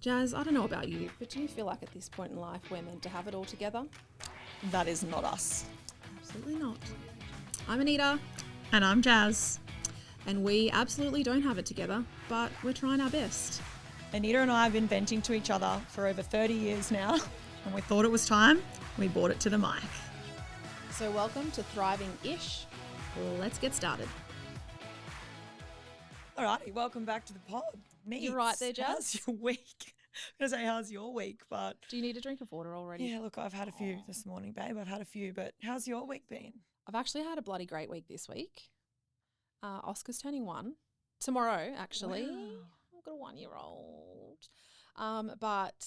Jazz, I don't know about you, but do you feel like at this point in life we're meant to have it all together? That is not us. Absolutely not. I'm Anita. And I'm Jazz. And we absolutely don't have it together, but we're trying our best. Anita and I have been venting to each other for over 30 years now. And we thought it was time, we brought it to the mic. So welcome to Thriving-ish. Let's get started. Alrighty, welcome back to the pod. Neats. You're right there, Jazz. How's your week? I was going to say, how's your week? But do you need a drink of water already? yeah, look, I've had a few this morning, babe. I've had a few, but how's your week been? I've actually had a bloody great week this week. Oscar's turning 1. Tomorrow, actually. Wow. I've got a 1-year-old. But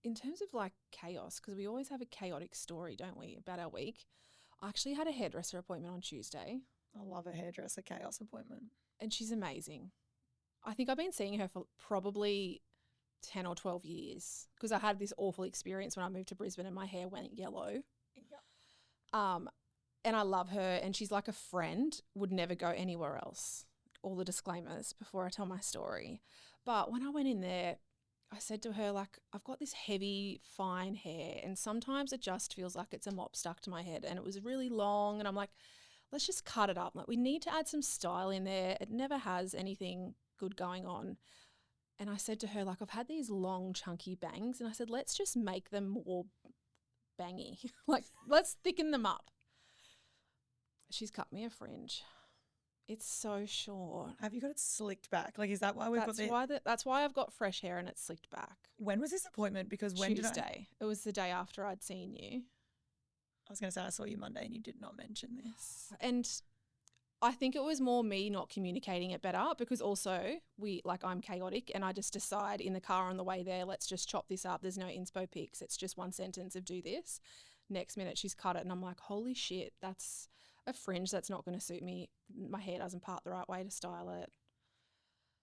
in terms of like chaos, because we always have a chaotic story, don't we, about our week. I actually had a hairdresser appointment on Tuesday. I love a hairdresser chaos appointment. And she's amazing. I think I've been seeing her for probably 10 or 12 years because I had this awful experience when I moved to Brisbane and my hair went yellow. Yeah. And I love her, and she's like a friend, would never go anywhere else. All the disclaimers before I tell my story. But when I went in there, I said to her, like, I've got this heavy, fine hair, and sometimes it just feels like it's a mop stuck to my head, and it was really long, and I'm like, let's just cut it up. Like, we need to add some style in there. It never has anything good going on. And I said to her, like, I've had these long, chunky bangs, and I said, let's just make them more bangy. Like, let's thicken them up. She's cut me a fringe. It's so short. Have you got it slicked back? Like, is that why we've got the... That's why I've got fresh hair and it's slicked back. When was this appointment? Because when Tuesday. It was the day after I'd seen you. I was going to say, I saw you Monday and you did not mention this. And I think it was more me not communicating it better because also I'm chaotic and I just decide in the car on the way there, let's just chop this up. There's no inspo pics. It's just one sentence of do this. Next minute she's cut it and I'm like, holy shit, that's a fringe that's not going to suit me. My hair doesn't part the right way to style it.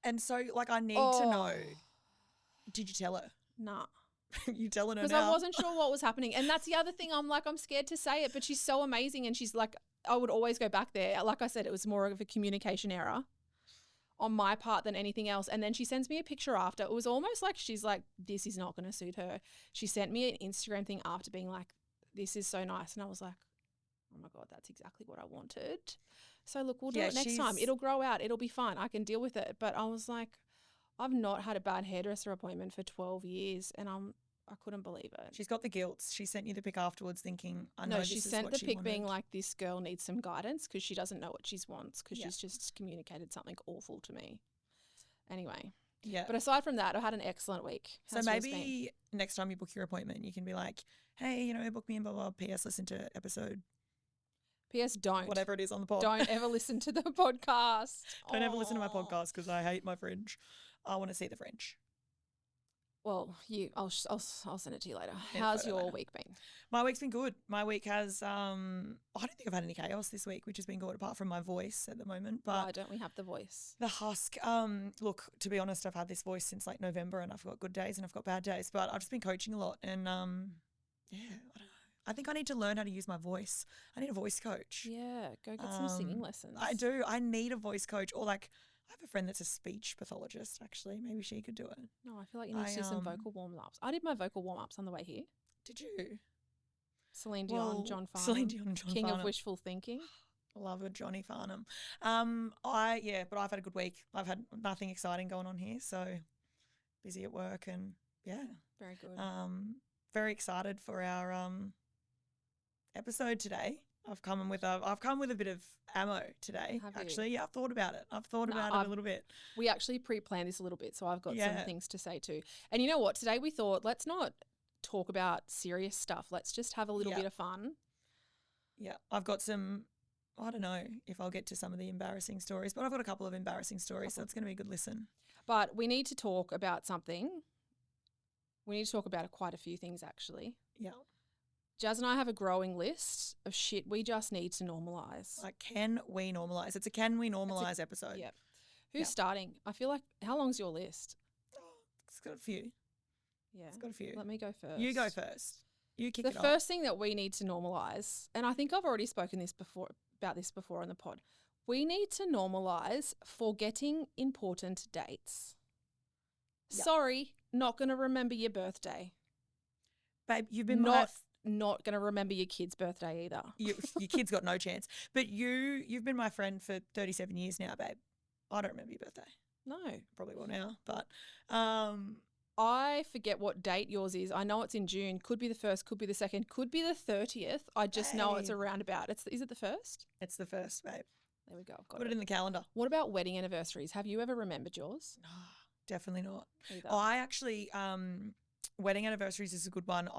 And so, like, I need to know, did you tell her? Nah. You telling her now? Because I wasn't sure what was happening. And that's the other thing. I'm like, I'm scared to say it, but she's so amazing. And she's like, I would always go back there. Like I said, it was more of a communication error on my part than anything else. And then she sends me a picture after. It was almost like she's like, this is not going to suit her. She sent me an Instagram thing after being like, this is so nice. And I was like, oh my God, that's exactly what I wanted. So look, we'll do it next time. It'll grow out. It'll be fine. I can deal with it. But I was like, I've not had a bad hairdresser appointment for 12 years and I couldn't believe it. She's got the guilt. She sent you the pic afterwards thinking, I know this is what she wanted. No, she sent the pic being like, this girl needs some guidance because she doesn't know what she wants because she's just communicated something awful to me. Anyway. Yeah. But aside from that, I had an excellent week. So maybe next time you book your appointment, you can be like, hey, book me in blah, blah, PS, listen to episode. PS, don't. Whatever it is on the pod. Don't ever listen to the podcast. Don't ever listen to my podcast because I hate my fringe. I want to see the fringe. Well, I'll send it to you later. How's your week been? My week's been good. My week has, I don't think I've had any chaos this week, which has been good apart from my voice at the moment. But why don't we have the voice? The husk. Look, to be honest, I've had this voice since like November and I've got good days and I've got bad days, but I've just been coaching a lot and I don't know. I think I need to learn how to use my voice. I need a voice coach. Yeah, go get some singing lessons. I do. I need a voice coach or like I have a friend that's a speech pathologist actually. Maybe she could do it. No, I feel like you need to do some vocal warm-ups. I did my vocal warm-ups on the way here. Did you? Celine Dion, John Farnham. Celine Dion, John King Farnham. Of wishful thinking. Love it, Johnny Farnham. But I've had a good week. I've had nothing exciting going on here, so busy at work and yeah. Very good. Very excited for our episode today. I've come with a bit of ammo today. Actually, yeah, I've thought about it. I've thought about it a little bit. We actually pre-planned this a little bit, so I've got some things to say too. And you know what? Today we thought, let's not talk about serious stuff. Let's just have a little bit of fun. Yeah, I've got some. I don't know if I'll get to some of the embarrassing stories, but I've got a couple of embarrassing stories, so it's going to be a good listen. But we need to talk about something. We need to talk about quite a few things actually. Yeah. Jazz and I have a growing list of shit we just need to normalise. Like, can we normalise? It's a can we normalise episode. Yep. Who's starting? I feel like, how long's your list? It's got a few. Yeah. It's got a few. Let me go first. You go first. You kick it off. The first thing that we need to normalise, and I think I've already spoken about this before on the pod, we need to normalise forgetting important dates. Yep. Sorry, not going to remember your birthday. Babe, you've been Not going to remember your kid's birthday either. your kid's got no chance. But you've been my friend for 37 years now, babe. I don't remember your birthday. No. Probably will now, but I forget what date yours is. I know it's in June. Could be the 1st, could be the 2nd, could be the 30th. I just know it's around about. Is it the 1st? It's the 1st, babe. There we go. I've got Put it in the calendar. What about wedding anniversaries? Have you ever remembered yours? No, definitely not. Either. I actually, wedding anniversaries is a good one.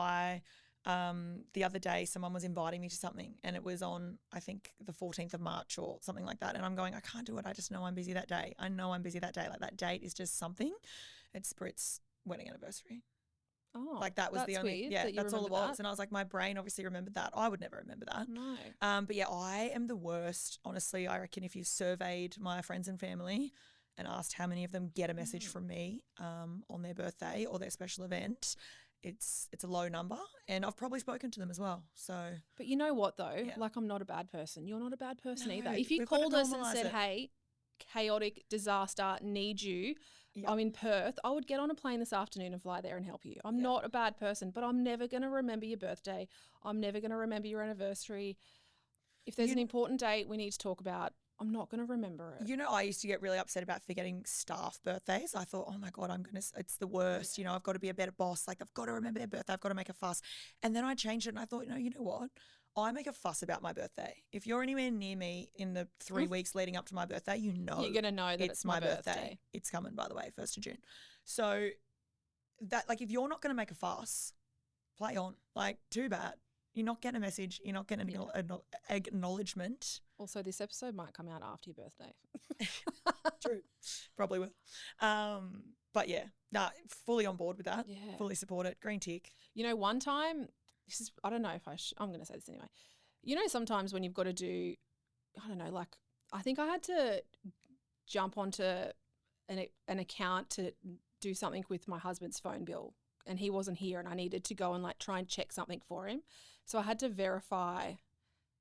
The other day someone was inviting me to something and it was on, I think, the 14th of March or something like that. And I'm going, I can't do it. I just know I'm busy that day. I know I'm busy that day. Like that date is just something. It's Brit's wedding anniversary. Oh, like that was the only, weird yeah, that that's all it was. that. And I was like, my brain obviously remembered that. I would never remember that. No. But yeah, I am the worst. Honestly, I reckon if you surveyed my friends and family and asked how many of them get a message from me on their birthday or their special event, it's a low number, and I've probably spoken to them as well. So, but you know what though? Yeah. Like I'm not a bad person. You're not a bad person No, either. If you we've got to called us and normalise said, it. "Hey, chaotic disaster, need you," Yep. I'm in Perth, I would get on a plane this afternoon and fly there and help you. I'm Yep. not a bad person, but I'm never going to remember your birthday. I'm never going to remember your anniversary. If there's an important date we need to talk about, I'm not going to remember it. You know, I used to get really upset about forgetting staff birthdays. I thought, oh my God, it's the worst. You know, I've got to be a better boss. Like, I've got to remember their birthday. I've got to make a fuss. And then I changed it and I thought, no, you know what? I make a fuss about my birthday. If you're anywhere near me in the 3 weeks leading up to my birthday, you know you're going to know that it's my birthday. It's coming, by the way, 1st of June. So that, like, if you're not going to make a fuss, play on. Like, too bad. You're not getting a message. You're not getting an acknowledgement. Also, this episode might come out after your birthday. True. Probably will. But yeah, fully on board with that. Yeah. Fully support it. Green tick. You know, one time, I don't know if I'm going to say this anyway. You know, sometimes when you've got to do, I don't know, like I think I had to jump onto an account to do something with my husband's phone bill, and he wasn't here and I needed to go and like try and check something for him. So I had to verify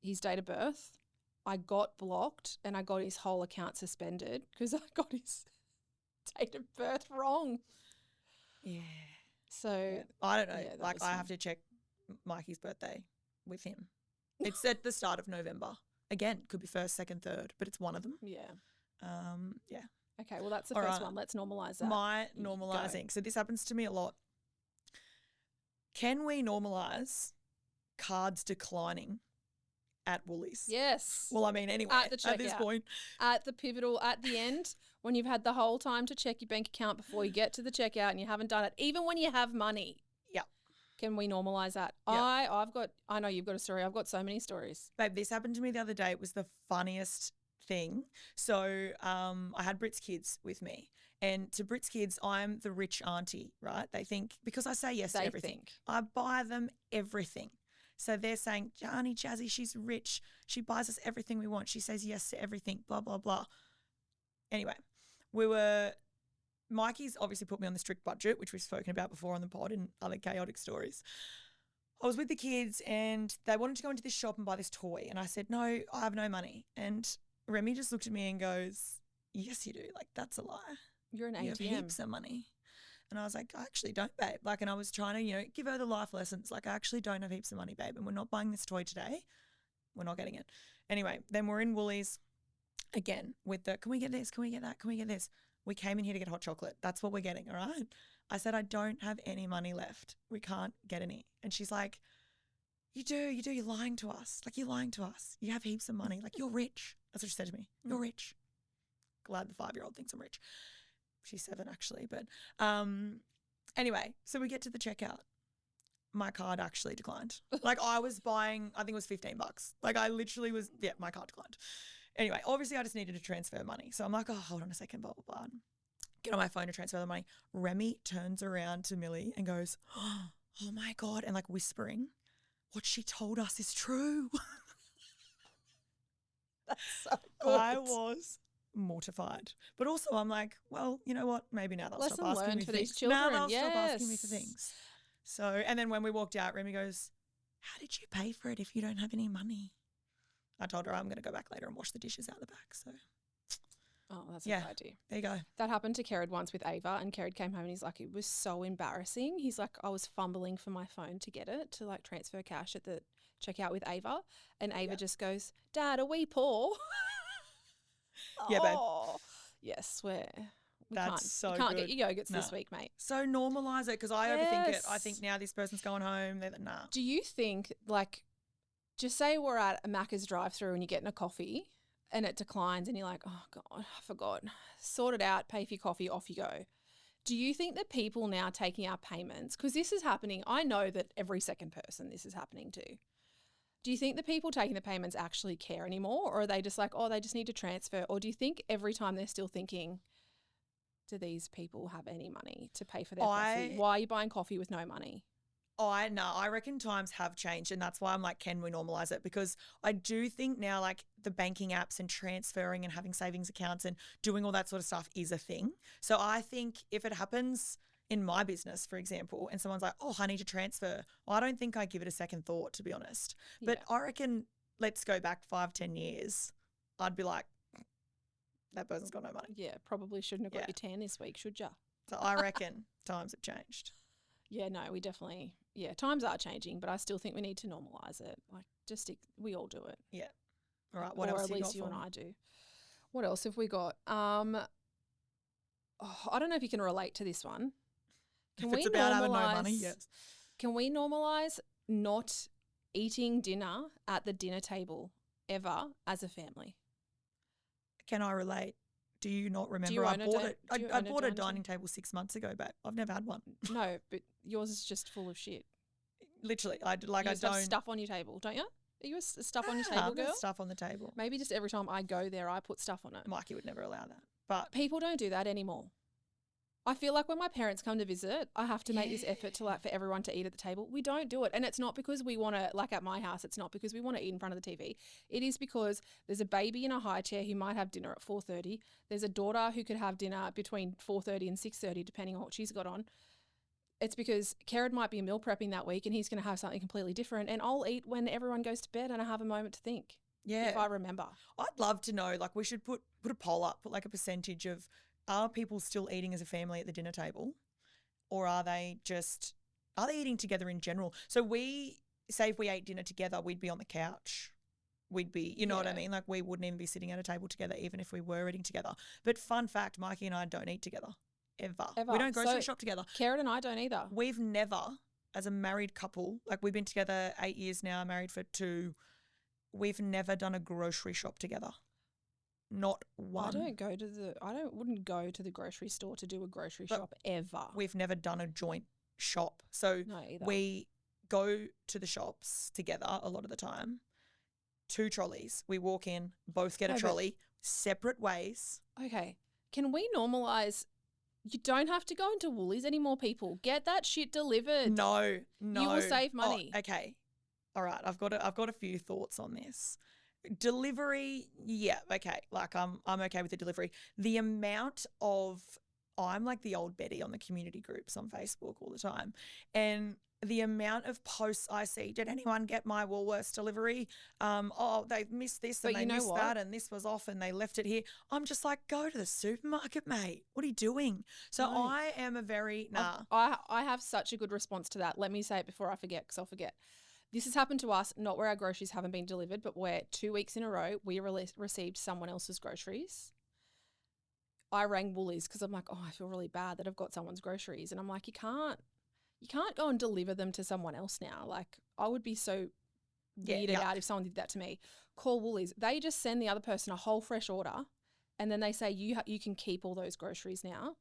his date of birth. I got blocked and I got his whole account suspended because I got his date of birth wrong. Yeah. So I don't know. yeah, like I have to check Mikey's birthday with him. It's at the start of November. Again, could be 1st, 2nd, 3rd, but it's one of them. Yeah. Yeah. Okay, well that's the All first right. one. Let's normalise that. My normalising. So this happens to me a lot. Can we normalise cards declining at Woolies? Yes. Well, I mean, anyway, At the at this checkout. point. At the pivotal, at the end, when you've had the whole time to check your bank account before you get to the checkout and you haven't done it, even when you have money. Yep. Can we normalise that? Yep. I know you've got a story. I've got so many stories. Babe, this happened to me the other day. It was the funniest thing. So I had Brit's kids with me. And to Brit's kids, I'm the rich auntie, right? They think, because I say yes to everything, I buy them everything. So they're saying, Auntie Jazzy, she's rich. She buys us everything we want. She says yes to everything, blah, blah, blah. Anyway, Mikey's obviously put me on the strict budget, which we've spoken about before on the pod in other chaotic stories. I was with the kids and they wanted to go into this shop and buy this toy. And I said, no, I have no money. And Remy just looked at me and goes, yes, you do. Like, that's a lie. You're an ATM. You have heaps of money. And I was like, I actually don't, babe. Like, and I was trying to, give her the life lessons. Like, I actually don't have heaps of money, babe. And we're not buying this toy today. We're not getting it. Anyway, then we're in Woolies again with the, can we get this? Can we get that? Can we get this? We came in here to get hot chocolate. That's what we're getting, all right? I said, I don't have any money left. We can't get any. And she's like, you do. You're lying to us. Like, you're lying to us. You have heaps of money. Like, you're rich. That's what she said to me. You're rich. Glad the 5-year-old thinks I'm rich. She's 7 actually. But anyway, so we get to the checkout. My card actually declined. Like, I was buying, I think it was $15. Like, I literally was, my card declined. Anyway, obviously I just needed to transfer money. So I'm like, oh, hold on a second, blah, blah, blah. Get on my phone to transfer the money. Remy turns around to Millie and goes, oh my God, and like whispering, what she told us is true. That's so good. I was mortified. But also I'm like, well, you know what? Maybe now they'll stop asking me for things. these children. Now they'll yes. stop asking me for things. So, and then when we walked out, Remy goes, how did you pay for it if you don't have any money? I told her I'm going to go back later and wash the dishes out the back. So Oh, that's a Yeah. good idea. There you go. That happened to Kerrod once with Ava, and Kerrod came home and he's like, it was so embarrassing. He's like, I was fumbling for my phone to get it to like transfer cash at the checkout with Ava, and Ava just goes, Dad, are we poor? Yeah, babe. Oh, yes, we That's so can't good. get your yogurts Nah. this week, mate. So normalise it because I overthink it. I Yes. think now this person's going home. They're like, nah. Do you think, like, just say we're at a Macca's drive-through and you're getting a coffee and it declines and you're like, oh, God, I forgot. Sort it out, pay for your coffee, off you go. Do you think that people now taking our payments, because this is happening, I know that every second person this is happening to. Do you think the people taking the payments actually care anymore, or are they just like, oh, they just need to transfer? Or do you think every time they're still thinking, do these people have any money to pay for their coffee? Why are you buying coffee with no money? I reckon times have changed, and that's why I'm like, can we normalise it? Because I do think now, like, the banking apps and transferring and having savings accounts and doing all that sort of stuff is a thing. So I think if it happens in my business, for example, and someone's like, oh, I need to transfer, well, I don't think I give it a second thought, to be honest. But I reckon, let's go back 5-10 years, I'd be like, that person's got no money. Yeah, probably shouldn't have got your tan this week, should ya? So I reckon times have changed. Yeah, no, we definitely, times are changing, but I still think we need to normalise it. Like, we all do it. Yeah. All right, what else at least you and I do. What else have we got? I don't know if you can relate to this one. If it's about having no money, yes. Can we normalise not eating dinner at the dinner table ever as a family? Can I relate? Do you not remember? You I bought a dining table 6 months ago, babe. I've never had one. No, but yours is just full of shit. Literally, You just have stuff on your table, don't you? Are you a stuff on your table girl? There's stuff on the table. Maybe just every time I go there, I put stuff on it. Mikey would never allow that. But people don't do that anymore. I feel like when my parents come to visit, I have to make this effort to for everyone to eat at the table. We don't do it. And it's not because we want to, like at my house, it's not because we want to eat in front of the TV. It is because there's a baby in a high chair who might have dinner at 4:30. There's a daughter who could have dinner between 4:30 and 6:30, depending on what she's got on. It's because Kerrod might be meal prepping that week and he's going to have something completely different. And I'll eat when everyone goes to bed and I have a moment to think. Yeah. If I remember. I'd love to know, like, we should put a poll up, put like a percentage of, are people still eating as a family at the dinner table, or are they eating together in general? So say if we ate dinner together, we'd be on the couch. We'd be, you know what I mean? Like, we wouldn't even be sitting at a table together, even if we were eating together. But fun fact, Mikey and I don't eat together, ever. We don't grocery shop together. Kerrod and I don't either. We've never, as a married couple, like we've been together 8 years now, married for 2, we've never done a grocery shop together. Not one. I wouldn't go to the grocery store to do a grocery shop ever. We've never done a joint shop. So we go to the shops together a lot of the time. 2 trolleys. We walk in, both get a trolley, separate ways. Okay. Can we normalise you don't have to go into Woolies anymore, people. Get that shit delivered. No. You will save money. Oh, okay. All right. I've got a few thoughts on this. Delivery, yeah, okay. Like I'm okay with the delivery. The amount of, I'm like the old Betty on the community groups on Facebook all the time, and the amount of posts I see, did anyone get my Woolworths delivery? Oh, they missed this and they missed that and this was off and they left it here. I'm just like, go to the supermarket, mate. What are you doing? So I am a very, I have such a good response to that. Let me say it before I forget, because I'll forget. This has happened to us, not where our groceries haven't been delivered, but where 2 weeks in a row we received someone else's groceries. I rang Woolies because I'm like, oh, I feel really bad that I've got someone's groceries. And I'm like, you can't go and deliver them to someone else now. Like, I would be so weirded out if someone did that to me. Call Woolies. They just send the other person a whole fresh order and then they say, you can keep all those groceries now.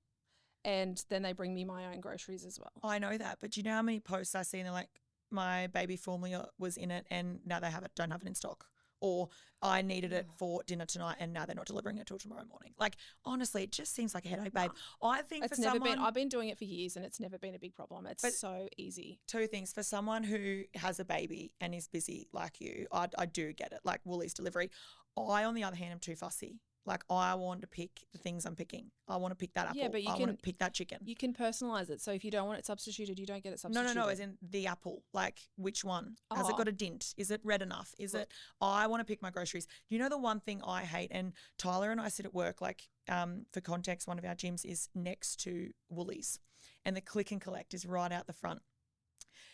And then they bring me my own groceries as well. I know that, but do you know how many posts I see and they're like, my baby formula was in it and now they don't have it in stock. Or I needed it for dinner tonight and now they're not delivering it till tomorrow morning. Like, honestly, it just seems like a headache, babe. I think I've been doing it for years and it's never been a big problem. It's so easy. 2 things. For someone who has a baby and is busy like you, I do get it, like Woolies delivery. I, on the other hand, am too fussy. Like, I want to pick the things I'm picking. I want to pick that apple. Yeah, but I want to pick that chicken. You can personalize it. So if you don't want it substituted, you don't get it substituted. No, as in the apple. Like, which one? Has it Oh. got a dint? Is it red enough? Is it? I want to pick my groceries. You know the one thing I hate, and Tyler and I sit at work, like, for context, one of our gyms is next to Woolies, and the click and collect is right out the front.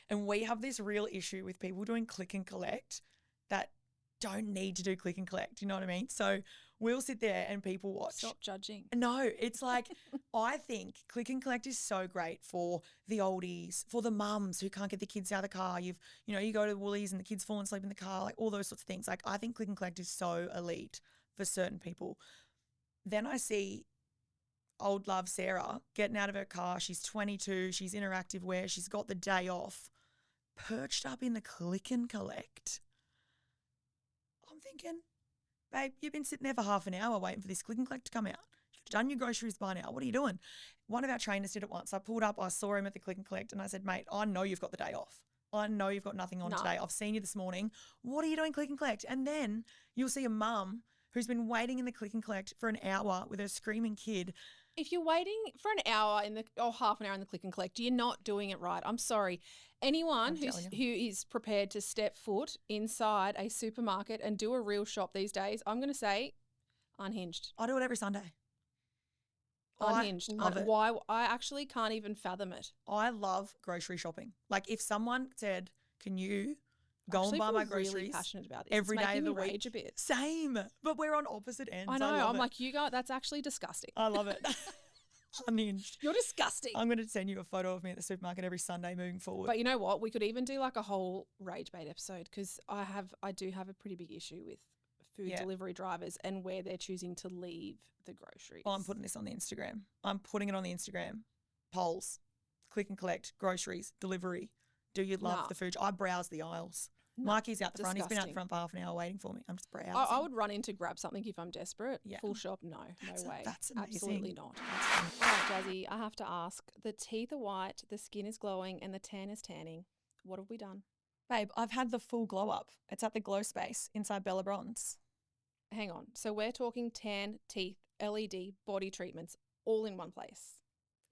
And we have this real issue with people doing click and collect that don't need to do click and collect. You know what I mean? So we'll sit there and people watch. Stop judging. No, it's like, I think click and collect is so great for the oldies, for the mums who can't get the kids out of the car. You go to Woolies and the kids fall asleep in the car, like all those sorts of things. Like, I think click and collect is so elite for certain people. Then I see old love Sarah getting out of her car. She's 22. She's in her activewear. She's got the day off, perched up in the click and collect. I'm thinking, babe, you've been sitting there for half an hour waiting for this click and collect to come out. You've done your groceries by now. What are you doing? One of our trainers did it once. I pulled up, I saw him at the click and collect, and I said, mate, I know you've got the day off. I know you've got nothing on today. I've seen you this morning. What are you doing click and collect? And then you'll see a mum who's been waiting in the click and collect for an hour with her screaming kid. If you're waiting for an hour or half an hour in the click and collect, you're not doing it right. I'm sorry. Anyone who is prepared to step foot inside a supermarket and do a real shop these days, I'm going to say unhinged. I do it every Sunday. Unhinged. I love it. Why? I actually can't even fathom it. I love grocery shopping. Like, if someone said, can you go and buy my groceries really passionate about this. every it's day of the rage week? A bit. Same, but we're on opposite ends. I know. I'm it. like, you guys, that's actually disgusting. I love it. Unhinged. You're disgusting. I'm going to send you a photo of me at the supermarket every Sunday moving forward. But you know what? We could even do like a whole rage bait episode, because I do have a pretty big issue with food delivery drivers and where they're choosing to leave the groceries. Oh, I'm putting this on the Instagram. I'm putting it on the Instagram. Polls, click and collect, groceries, delivery. Do you love the food? I browse the aisles. Mikey's out the front. He's been out the front for half an hour waiting for me. I'm just browsing. I would run in to grab something if I'm desperate. Yeah. Full shop, no way. That's amazing. Absolutely not. All right, Jazzy, I have to ask. The teeth are white, the skin is glowing, and the tan is tanning. What have we done? Babe, I've had the full glow up. It's at the glow space inside Bella Bronze. Hang on. So we're talking tan, teeth, LED, body treatments, all in one place.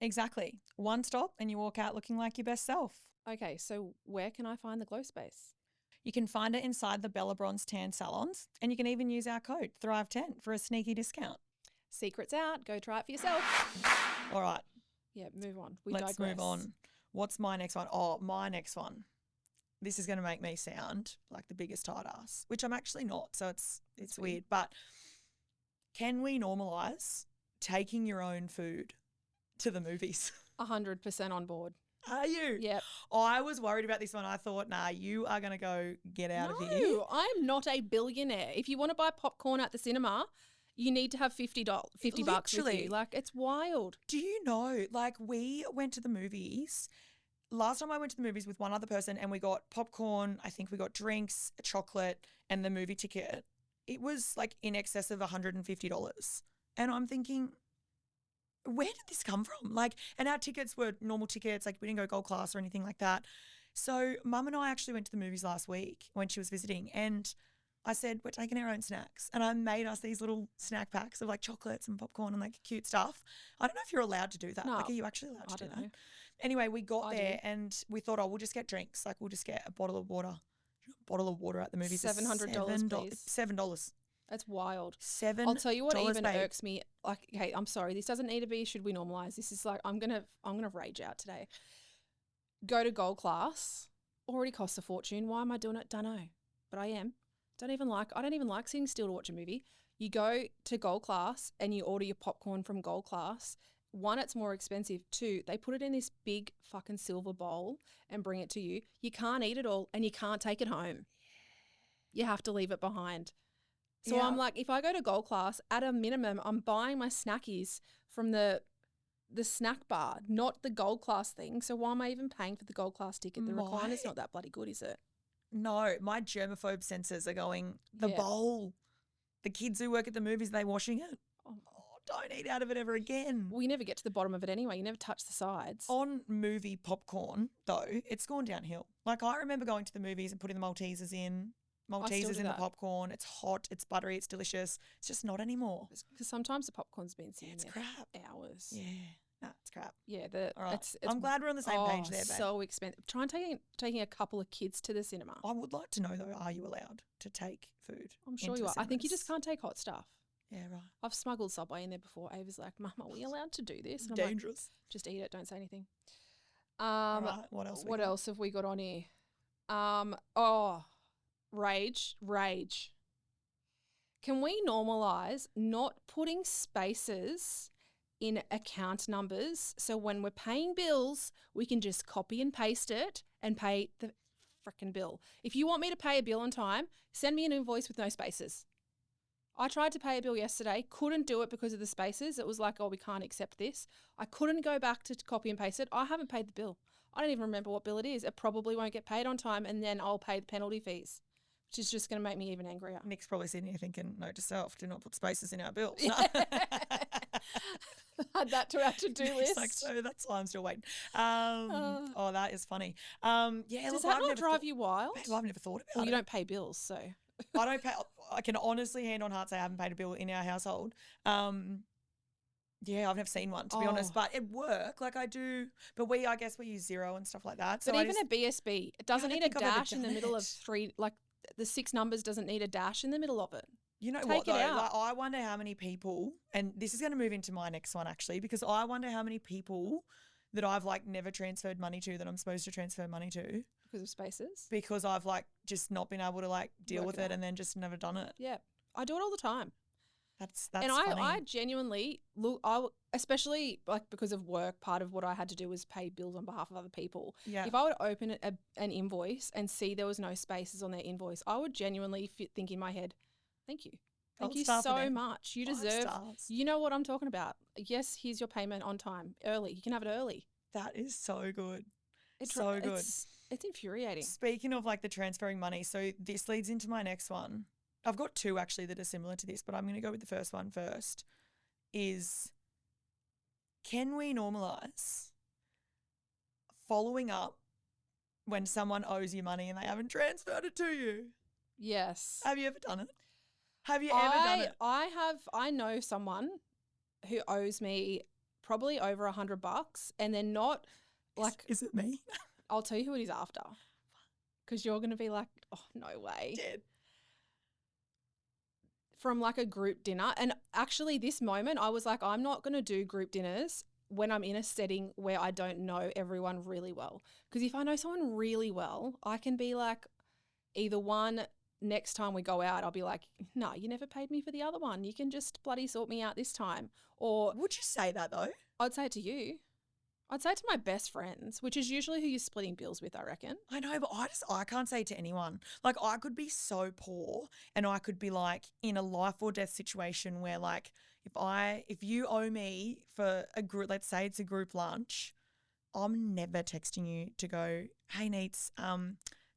Exactly. One stop and you walk out looking like your best self. Okay, so where can I find the glow space? You can find it inside the Bella Bronze tan salons, and you can even use our code Thrive10 for a sneaky discount. Secret's out. Go try it for yourself. All right. Yeah, move on. Let's move on. What's my next one? Oh, my next one. This is going to make me sound like the biggest tight ass, which I'm actually not, so it's weird. But can we normalise taking your own food to the movies? 100% on board. Are you? Yep. I was worried about this one. I thought, nah, you are going to go get out of here. No, I'm not a billionaire. If you want to buy popcorn at the cinema, you need to have $50 bucks with you. Like, it's wild. Do you know, like, we went to the movies. Last time I went to the movies with one other person and we got popcorn, I think we got drinks, a chocolate, and the movie ticket. It was like in excess of $150. And I'm thinking, where did this come from? Like, and our tickets were normal tickets. Like, we didn't go gold class or anything like that. So Mum and I actually went to the movies last week when she was visiting, and I said, we're taking our own snacks. And I made us these little snack packs of like chocolates and popcorn and like cute stuff. I don't know if you're allowed to do that. No, like, are you actually allowed to do that? Know. Anyway, we got there and we thought, oh, we'll just get drinks. Like, we'll just get a bottle of water. A bottle of water at the movies. $700, please. $7. That's wild. $7. I'll tell you what even babe. irks me. Like, okay, I'm sorry. This doesn't need to be should we normalise. This is like I'm gonna rage out today. Go to gold class. Already costs a fortune. Why am I doing it? Don't know. But I am. I don't even like sitting still to watch a movie. You go to gold class and you order your popcorn from gold class. One, it's more expensive. Two, they put it in this big fucking silver bowl and bring it to you. You can't eat it all and you can't take it home. You have to leave it behind. So I'm like, if I go to gold class, at a minimum, I'm buying my snackies from the snack bar, not the gold class thing. So why am I even paying for the gold class ticket? The recliner's not that bloody good, is it? No, my germaphobe sensors are going, the bowl. The kids who work at the movies, are they washing it? Oh, don't eat out of it ever again. Well, you never get to the bottom of it anyway. You never touch the sides. On movie popcorn, though, it's gone downhill. Like, I remember going to the movies and putting the Maltesers in, Maltesers do in the that. popcorn. It's hot. It's buttery. It's delicious. It's just not anymore. Because sometimes the popcorn's been sitting It's there crap. for hours. Yeah. No, it's crap. Yeah, All right. it's I'm glad we're on the same page there, babe. so expensive. Try and taking a couple of kids to the cinema. I would like to know, though, are you allowed to take food? I'm sure into you the are. I think you cinemas? just can't take hot stuff. Yeah, right. I've smuggled Subway in there before. Ava's like, Mum, are we allowed to do this? And I'm like, Dangerous. just eat it. Don't say anything. All right. What else? What else have we got on here? Rage. Can we normalise not putting spaces in account numbers so when we're paying bills, we can just copy and paste it and pay the frickin' bill? If you want me to pay a bill on time, send me an invoice with no spaces. I tried to pay a bill yesterday, couldn't do it because of the spaces. It was like, oh, we can't accept this. I couldn't go back to copy and paste it. I haven't paid the bill. I don't even remember what bill it is. It probably won't get paid on time, and then I'll pay the penalty fees, which is just going to make me even angrier. Nick's probably sitting here thinking, note to self, do not put spaces in our bills. Add that to our to-do list. It's like, so that's why I'm still waiting. That is funny. Yeah, Does that not drive you wild? Babe, I've never thought about Well, it. you don't pay bills, so. I don't pay. I can honestly, hand on heart, say I haven't paid a bill in our household. Yeah, I've never seen one, to be honest, but at work, like I do. But I guess we use Xero and stuff like that. So but even a BSB, it doesn't I need don't a think I've ever dash in the done middle of it. three, like the 6 numbers doesn't need a dash in the middle of it. You know Take what it though? out. Like, I wonder how many people, and this is going to move into my next one actually, because I wonder how many people that I've like never transferred money to that I'm supposed to transfer money to Because of spaces? because I've like just not been able to like deal Work with it it out. and then just never done it. Yeah. I do it all the time. That's and funny. I genuinely look, especially like because of work, part of what I had to do was pay bills on behalf of other people. Yeah. If I would open an invoice and see there was no spaces on their invoice, I would genuinely think in my head, thank you. Thank Gold you star for so them. much. You 5 deserve, stars. you know what I'm talking about. Yes, here's your payment on time, early. You can have it early. That is so good. It's So good. It's infuriating. Speaking of like the transferring money, so this leads into my next one. I've got 2 actually that are similar to this, but I'm going to go with the first one first. Is can we normalise following up when someone owes you money and they haven't transferred it to you? Yes. Have you ever done it? Have you ever done it? I know someone who owes me probably over $100 and they're not like, Is it me? I'll tell you who it is after because you're going to be like, oh, no way. Dead. From like a group dinner. And actually this moment I was like, I'm not going to do group dinners when I'm in a setting where I don't know everyone really well. Because if I know someone really well, I can be like, either one, next time we go out, I'll be like, no, you never paid me for the other one. You can just bloody sort me out this time. Or Would you say that though? I'd say it to you. I'd say it to my best friends, which is usually who you're splitting bills with, I reckon. I know, but I can't say it to anyone. Like I could be so poor and I could be like in a life or death situation where like if you owe me for a group, let's say it's a group lunch, I'm never texting you to go, hey Neats,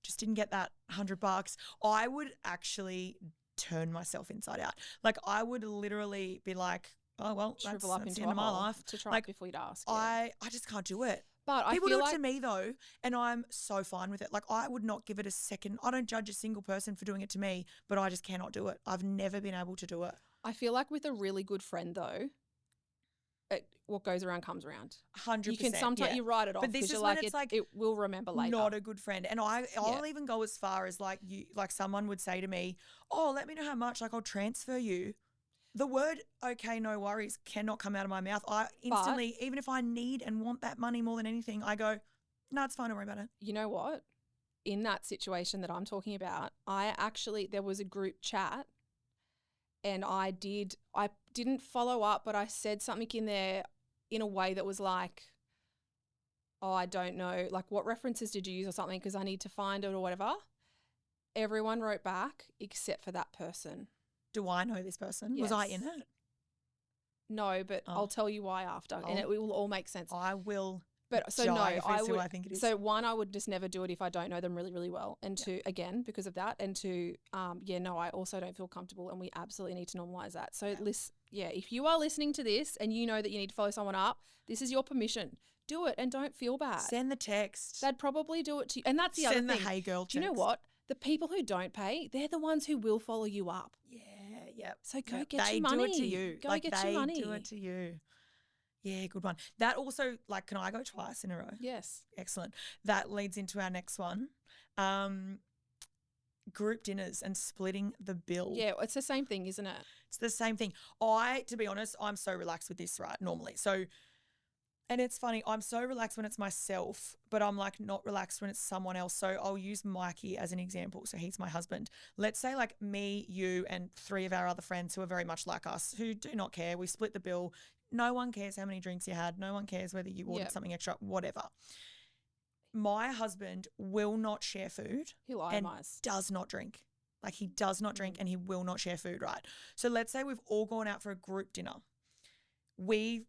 just didn't get that $100. I would actually turn myself inside out. Like I would literally be like, oh well, that's Shrivel up the into end a of my hole life. to try Like, before you'd ask. Yeah. I just can't do it. But People I feel do it like to me though, and I'm so fine with it. Like I would not give it a second. I don't judge a single person for doing it to me, but I just cannot do it. I've never been able to do it. I feel like with a really good friend though, what goes around comes around. 100%. You can sometimes you write it off, But this because is you're when like, it's like it will remember later. not a good friend. And I'll even go as far as like someone would say to me, oh, let me know how much, like I'll transfer you. The word, okay, no worries, cannot come out of my mouth. I instantly, even if I need and want that money more than anything, I go, no, it's fine, don't worry about it. You know what? In that situation that I'm talking about, there was a group chat and I didn't follow up, but I said something in there in a way that was like, oh, I don't know, like what references did you use or something because I need to find it or whatever. Everyone wrote back except for that person. Do I know this person? Yes. Was I in it? No, but I'll tell you why after, and it will all make sense. I will. But so die no, if I it's who would. I think it is. So one, I would just never do it if I don't know them really, really well, and two, again because of that, and two, I also don't feel comfortable, and we absolutely need to normalize that. So if you are listening to this and you know that you need to follow someone up, this is your permission. Do it and don't feel bad. Send the text. They'd probably do it to you, and that's the other thing. Send the hey girl. Do you know text. what? The people who don't pay, they're the ones who will follow you up. Yeah. So go Yep. get they your money. do it to you. Go like get they your money. do it to you. Yeah, good one. That also, like, can I go twice in a row? Yes. Excellent. That leads into our next one. Group dinners and splitting the bill. Yeah, it's the same thing, isn't it? It's the same thing. To be honest, I'm so relaxed with this, right, normally. So, and it's funny, I'm so relaxed when it's myself, but I'm like not relaxed when it's someone else. So I'll use Mikey as an example. So he's my husband. Let's say like me, you, and 3 of our other friends who are very much like us, who do not care. We split the bill. No one cares how many drinks you had. No one cares whether you ordered something extra, whatever. My husband will not share food. He'll and itemize. does not drink. Like he does not drink and he will not share food, right? So let's say we've all gone out for a group dinner. We've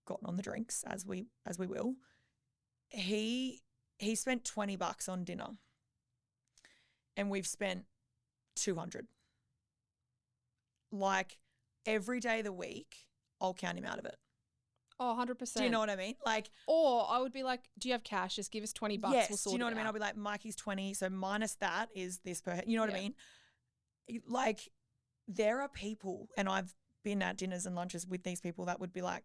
gotten on the drinks as we will. He spent $20 on dinner and we've spent 200. Like every day of the week, I'll count him out of it. Oh, 100%. Do you know what I mean? Like, or I would be like, do you have cash? Just give us $20. Yes. We'll sort do you know it what I mean? out. I'll be like, Mikey's 20, so minus that is this per head. You know what I mean? Like, there are people, and I've been at dinners and lunches with these people that would be like,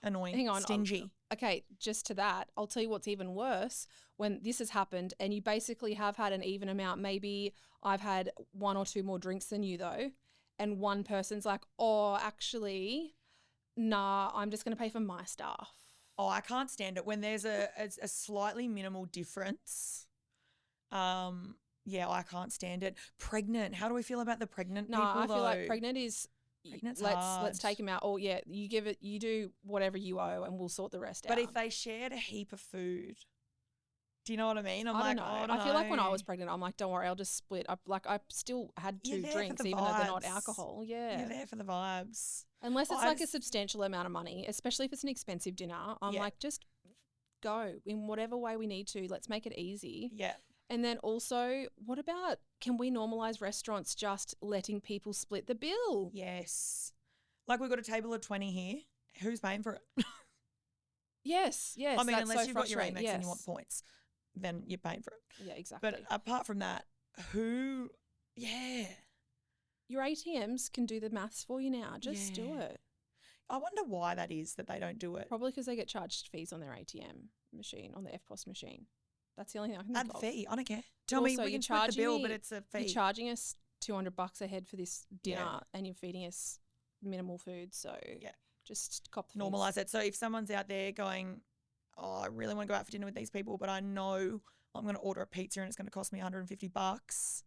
annoying, Hang on, stingy. Okay, just to that, I'll tell you what's even worse when this has happened and you basically have had an even amount. Maybe I've had 1 or 2 more drinks than you though, and one person's like, oh, actually, nah, I'm just going to pay for my stuff. Oh, I can't stand it when there's a slightly minimal difference. Yeah, I can't stand it. Pregnant. How do we feel about the pregnant people? I feel like though? pregnant is Pregnant's let's hard. take him out. Oh yeah, you do whatever you owe and we'll sort the rest out. But if they shared a heap of food, do you know what I mean? I'm I like, don't know. oh, I don't I feel like when I know. was pregnant, I'm like, don't worry, I'll just split. I still had You're 2 there for drinks, the even though they're not vibes. alcohol. Yeah. You're there for the vibes. Unless it's I like a just- substantial amount of money, especially if it's an expensive dinner. I'm Yeah. like, just go in whatever way we need to. Let's make it easy. Yeah. And then also, what about, can we normalise restaurants just letting people split the bill? Yes. Like we've got a table of 20 here. Who's paying for it? Yes. I mean, that's unless so you've got your Amex frustrating. and you want Yes. the points, then you're paying for it. Yeah, exactly. But apart from that, who? Yeah. Your ATMs can do the maths for you now. Just do Yeah. it. I wonder why that is that they don't do it. Probably because they get charged fees on their ATM machine, on the FPOS machine. That's the only thing I can Add think the of. fee. I don't care. Tell me, Also, we you're can split the charging bill, me- but it's a fee. You're charging us $200 a head for this dinner Yeah. and you're feeding us minimal food. So Yeah. just cop the fees. Normalise it. So if someone's out there going, oh, I really want to go out for dinner with these people, but I know I'm going to order a pizza and it's going to cost me $150,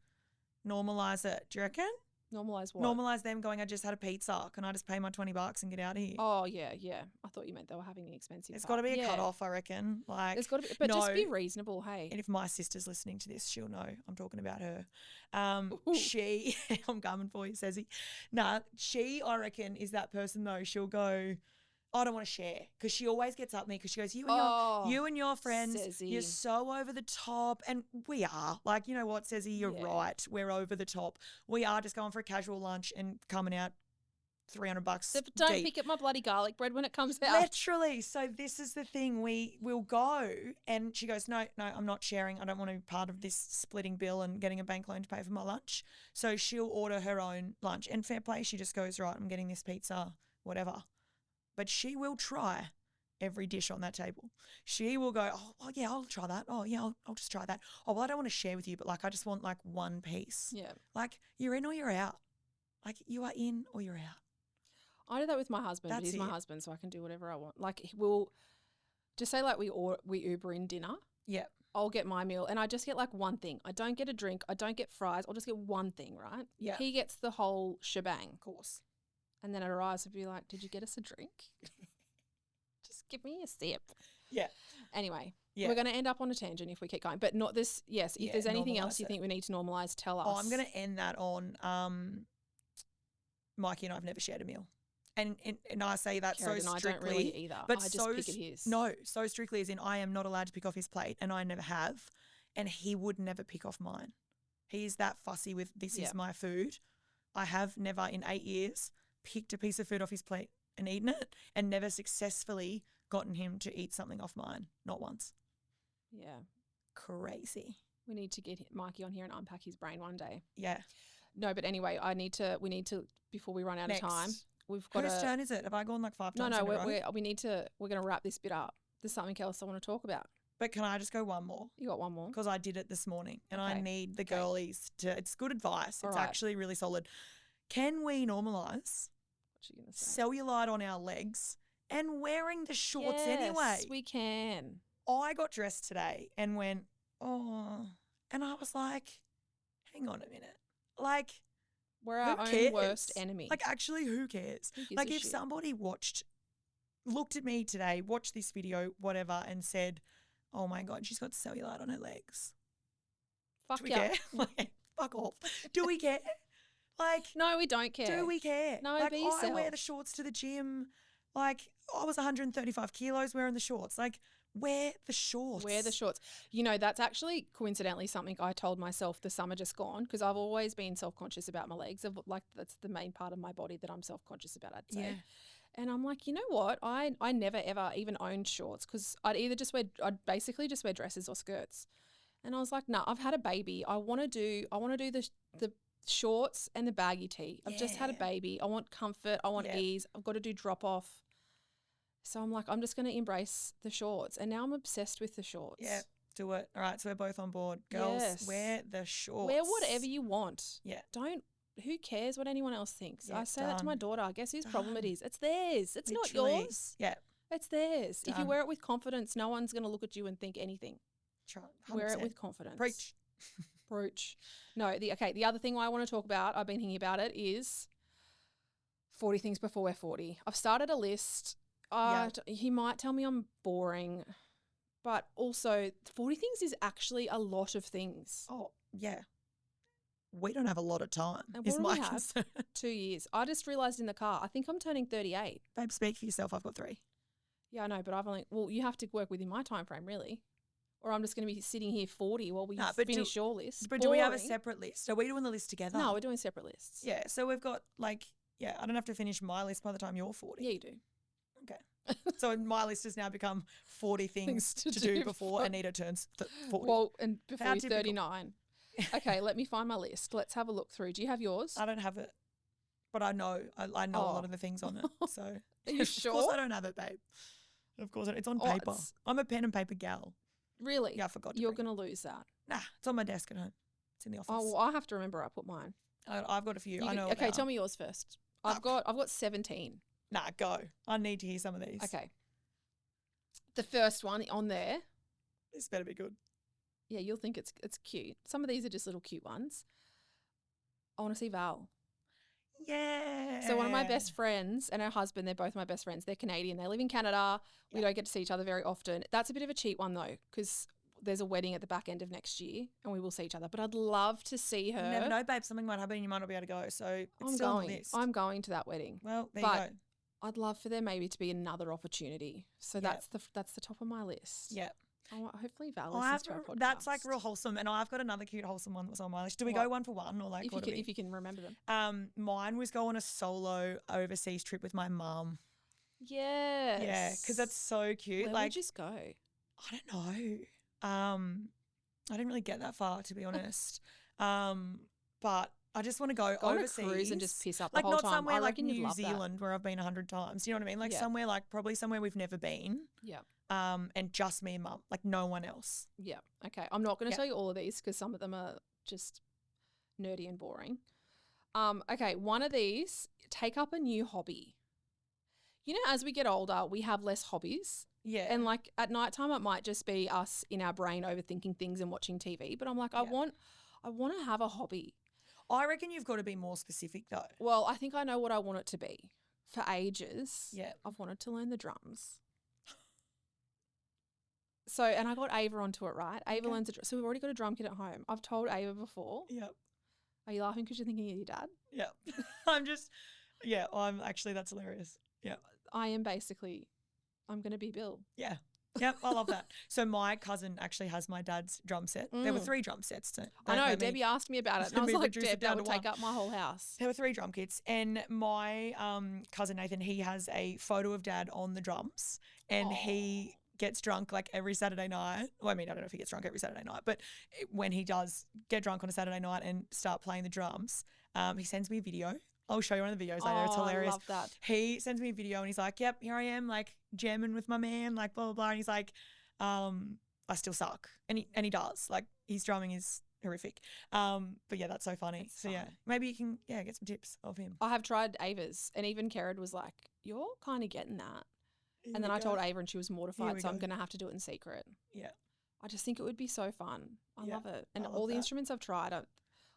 normalise it. Do you reckon? Normalise what? Normalise them going, I just had a pizza. Can I just pay my $20 and get out of here? Oh, yeah. I thought you meant they were having the expensive It's part. got to be a Yeah. cut-off, I reckon. Like, There's got to be, but just no. be reasonable, hey. And if my sister's listening to this, she'll know I'm talking about her. Ooh. She, I'm coming for you, says he. Nah, she, I reckon, is that person though. She'll go, I don't want to share, because she always gets up at me because she goes, you and your friends, you're Sezzy. so over the top. And we are. Like, you know what, Sezzy, you're Yeah. right. We're over the top. We are just going for a casual lunch and coming out $300 Except don't deep. pick up my bloody garlic bread when it comes out. Literally. So this is the thing. We will go and she goes, no, I'm not sharing. I don't want to be part of this splitting bill and getting a bank loan to pay for my lunch. So she'll order her own lunch. And fair play, she just goes, right, I'm getting this pizza, whatever. But she will try every dish on that table. She will go, oh yeah, I'll try that. Oh yeah, I'll just try that. Oh, well, I don't want to share with you, but like I just want like one piece. Yeah. Like you're in or you're out. Like you are in or you're out. I do that with my husband, but That's he's my it. husband, so I can do whatever I want. Like we'll just say like we Uber in dinner. Yeah. I'll get my meal and I just get like one thing. I don't get a drink. I don't get fries. I'll just get one thing, right? Yeah. He gets the whole shebang. Of course. And then it arrives and be like, did you get us a drink? Just give me a sip. Yeah. Anyway, Yeah. we're going to end up on a tangent if we keep going. But not this, yes, if Yeah, there's anything else normalise you it. think we need to normalise, tell us. Oh, I'm going to end that on Mikey and I have never shared a meal. And I say that Kerrigan, so I strictly. don't really either. But I just so pick at his. No, so strictly as in I am not allowed to pick off his plate and I never have. And he would never pick off mine. He is that fussy with this Yeah. is my food. I have never in 8 years picked a piece of food off his plate and eaten it and never successfully gotten him to eat something off mine. Not once. Yeah. Crazy. We need to get Mikey on here and unpack his brain one day. Yeah. No, but anyway, we need to, before we run out of time, we've got Whose turn is it? Have I gone like 5 times in a row? we're going to wrap this bit up. There's something else I want to talk about. But can I just go one more? You got one more? Because I did it this morning and Okay. I need the girlies to, it's good advice. All It's right. actually really solid. Can we normalise What you going to say? cellulite on our legs and wearing the shorts Yes, anyway? we can. I got dressed today and went, oh, and I was like, hang on a minute. Like, We're our who own cares? worst enemy. Like, actually, who cares? Who gives Like, a if shit? somebody looked at me today, watched this video, whatever, and said, oh my God, she's got cellulite on her legs. Fuck Do we yeah. care? Like, fuck off. Do we care? Like, No, we don't care. do we care? No, like, be I wear yourself. the shorts to the gym. Like, I was 135 kilos wearing the shorts. Like, wear the shorts. Wear the shorts. You know, that's actually coincidentally something I told myself the summer just gone, because I've always been self-conscious about my legs. Like, that's the main part of my body that I'm self-conscious about, I'd say. Yeah. And I'm like, you know what? I never ever even owned shorts, because I'd basically just wear dresses or skirts. And I was like, no, I've had a baby. I want to do the shorts and the baggy tee. I've just had a Yeah. baby. I want comfort. I want Yeah. ease. I've got to do drop off. So I'm like, I'm just going to embrace the shorts. And now I'm obsessed with the shorts. Yeah, do it. All right, so we're both on board. Girls, Yes. wear the shorts. Wear whatever you want. Yeah. Who cares what anyone else thinks? Yeah, I say that to my done. daughter. Guess whose problem it Done. is? It's theirs. It's not Literally. yours. Yeah, It's theirs. If you Done. wear it with confidence, no one's going to look at you and think anything. try. Wear it 100%. with confidence. Preach. Preach. No, the other thing I want to talk about, I've been thinking about it, is 40 things before we're 40. I've started a list. Yeah. He might tell me I'm boring, but also 40 things is actually a lot of things. Oh, yeah. We don't have a lot of time, And is what do my we have? concern. 2 years. I just realised in the car, I think I'm turning 38. Babe, speak for yourself. I've got 3. Yeah, I know, but you have to work within my time frame, really. Or I'm just going to be sitting here 40 while we Nah, but finish your list. But do we have a Boring. separate list? Are we doing the list together? No, we're doing separate lists. Yeah, so we've got I don't have to finish my list by the time you're 40. Yeah, you do. Okay. So my list has now become 40 things to do before Anita turns 40. Well, and before How he's typical. 39. Okay, let me find my list. Let's have a look through. Do you have yours? I don't have it, but I know a lot of the things on it. So Are you Of sure? course I don't have it, babe. Of course it's on Oh, paper. it's- I'm a pen and paper gal. Really? Yeah, I forgot. To You're bring going to lose that. it. Nah, it's on my desk at home. It's in the office. Oh, well, I have to remember I put mine. I've got a few. I You know. okay, about. tell me yours first. Oh. I've got 17. Nah, go. I need to hear some of these. Okay. The first one on there, This better be good. yeah, you'll think it's cute. Some of these are just little cute ones. I want to see Val. Yeah. So one of my best friends and her husband, they're both my best friends. They're Canadian. They live in Canada. We don't get to see each other very often. That's a bit of a cheat one though, because there's a wedding at the back end of next year and we will see each other. But I'd love to see her. You never know, babe. Something might happen and you might not be able to go. So it's I'm still on going. the list. I'm going to that wedding. Well, there But you go. I'd love for there maybe to be another opportunity. So Yeah. that's the top of my list. Yeah. Hopefully Val I listens have to our podcast. that's like real wholesome. And I've got another cute wholesome one that was on my list. Do we What? go one for one or like if what you do we? if you can remember them. Mine was go on a solo overseas trip with my mum. Yes. Yeah, because that's so cute. Where like would you just go? I don't know. I didn't really get that far to be honest. But I just want to go Go on a overseas. cruise and just piss up the like whole not time. somewhere I like reckon you'd New love that. Zealand where I've been 100 times. You know what I mean? Like Yeah. somewhere like probably somewhere we've never been. Yeah. And just me and mum, like no one else. Yeah. Okay. I'm not going to Yeah. tell you all of these because some of them are just nerdy and boring. Okay. One of these, take up a new hobby. You know, as we get older, we have less hobbies. Yeah. And like at nighttime, it might just be us in our brain overthinking things and watching TV. But I'm like, I want to have a hobby. I reckon you've got to be more specific though. Well, I think I know what I want it to be. For ages, Yeah. I've wanted to learn the drums. So, and I got Ava onto it, right? Ava Okay. learns so we've already got a drum kit at home. I've told Ava before. Yep. Are you laughing because you're thinking of your dad? Yep. I'm actually, that's hilarious. Yeah. I am basically, I'm going to be Bill. Yeah. Yep. I love that. So my cousin actually has my dad's drum set. There were 3 drum sets. So I know, don't make me- Debbie asked me about it. And I Let was me like, reduce it Deb, that down would to take one. up my whole house. There were 3 drum kits, and my cousin Nathan, he has a photo of Dad on the drums, and he gets drunk like every Saturday night. Well, I mean, I don't know if he gets drunk every Saturday night, but when he does get drunk on a Saturday night and start playing the drums, he sends me a video. I'll show you one of the videos later. It's hilarious. I love that. He sends me a video and he's like, yep, here I am, like jamming with my man, like blah, blah, blah. And he's like, I still suck. And he does. Like his drumming is horrific. But yeah, that's so funny. That's so fun. yeah, maybe you can get some tips of him. I have tried Ava's, and even Kerrod was like, you're kind of getting that. And then I told Ava and she was mortified, so I'm going to have to do it in secret. Yeah. I just think it would be so fun. I love it. And love all the that. instruments I've tried,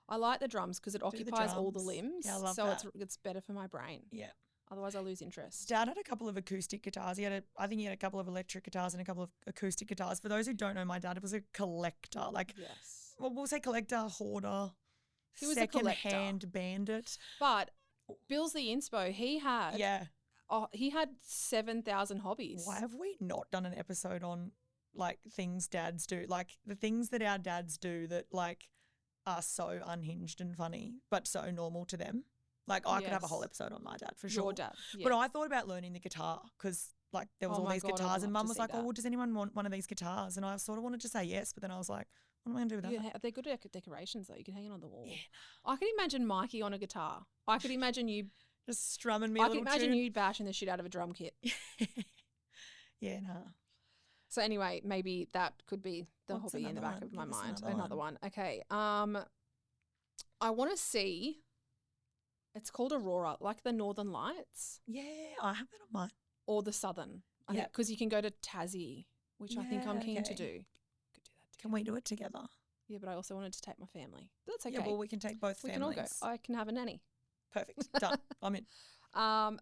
I like the drums because it occupies all the drums. limbs. Yeah, I love so that. it's better for my brain. Yeah. Otherwise I lose interest. Dad had a couple of acoustic guitars. I think he had a couple of electric guitars and a couple of acoustic guitars. For those who don't know, my dad was a collector. Like, yes. well, we'll say collector, hoarder, He was a collector. second-hand bandit. But Bill's the inspo. He had Yeah. he had 7,000 hobbies. Why have we not done an episode on like things dads do? Like the things that our dads do that like are so unhinged and funny, but so normal to them. Like I could have a whole episode on my dad for sure. Your dad. Yeah. But I thought about learning the guitar because like there was Oh all my these God, I'd guitars and love Mum to was see like, that. oh, does anyone want one of these guitars? And I sort of wanted to say yes, but then I was like, what am I going to do with that? Yeah, they're good decorations though. You can hang it on the wall. Yeah. I could imagine Mikey on a guitar. I could imagine you Just strumming me a I could little imagine tune. you bashing the shit out of a drum kit. Yeah, nah. So anyway, maybe that could be the What's hobby in the another back one? of my Give us mind. another Another one. Okay. I want to see. It's called Aurora, like the Northern Lights Yeah, I have that on mine. or the Southern. Yeah. Because you can go to Tassie, which I think I'm Yeah, keen to okay. do. Could do that. Can we do it together? Yeah, but I also wanted to take my family. But that's okay. Yeah, well, we can take both we families. can all go. I can have a nanny. Perfect. Done. I'm in.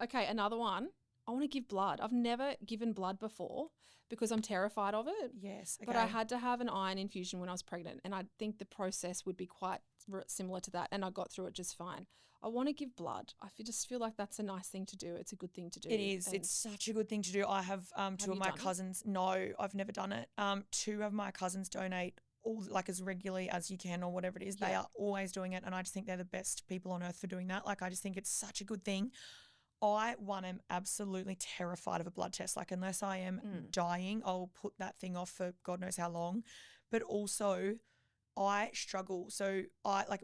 Okay, another one. I want to give blood. I've never given blood before because I'm terrified of it. Yes. Okay. But I had to have an iron infusion when I was pregnant, and I think the process would be quite similar to that, and I got through it just fine. I want to give blood. Just feel like that's a nice thing to do. It's a good thing to do. It is. And It's such a good thing to do. I have two of you my done it? cousins. No, I've never done it. Two of my cousins donate all like as regularly as you can or whatever it is. They Yeah. are always doing it, and I just think they're the best people on earth for doing that. Like I just think it's such a good thing. I, am absolutely terrified of a blood test. Like unless I am dying, I'll put that thing off for God knows how long. But also I struggle. So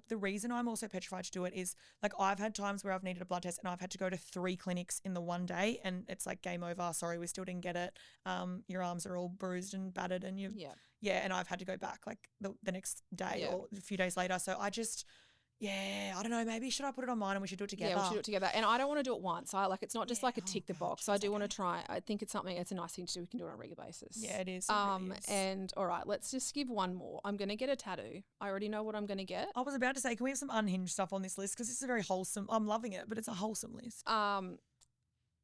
the reason I'm also petrified to do it is like I've had times where I've needed a blood test and I've had to go to 3 clinics in the one day and it's like game over. Sorry, we still didn't get it. Your arms are all bruised and battered and and I've had to go back like the next day or a few days later. So I just I don't know. Maybe should I put it on mine and we should do it together? Yeah, we should do it together. And I don't want to do it once. It's not just like a tick the God, box. I do want to try. I think it's a nice thing to do. We can do it on a regular basis. Yeah, it is. It really is. And all right, let's just give one more. I'm going to get a tattoo. I already know what I'm going to get. I was about to say, can we have some unhinged stuff on this list? Because this is a very wholesome. I'm loving it, but it's a wholesome list. I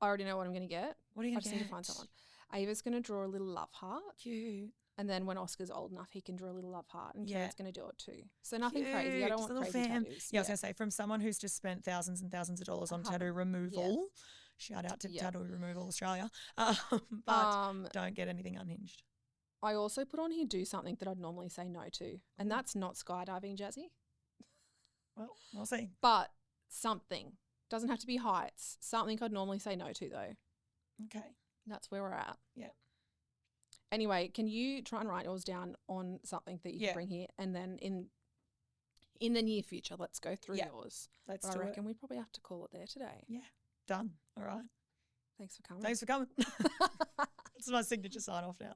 already know what I'm going to get. What are you I going to just get? need to find someone. Ava's going to draw a little love heart. Cute. And then when Oscar's old enough, he can draw a little love heart, and Yeah. Kerrit's going to do it too. So nothing crazy. I don't Just want a little crazy fam. tattoos. Yeah, I was going to say, from someone who's just spent thousands and thousands of dollars on I tattoo haven't. removal, shout out to Tattoo Removal Australia, but don't get anything unhinged. I also put on here do something that I'd normally say no to, and that's not skydiving, Jazzy. Well, we'll see. But something. Doesn't have to be heights. Something I'd normally say no to though. Okay. That's where we're at. Yeah. Anyway, can you try and write yours down on something that you can bring here, and then in the near future, let's go through yours. Let's But do I it. reckon we'd probably have to call it there today. Yeah. Done. All right. Thanks for coming. Thanks for coming. It's my signature sign off now.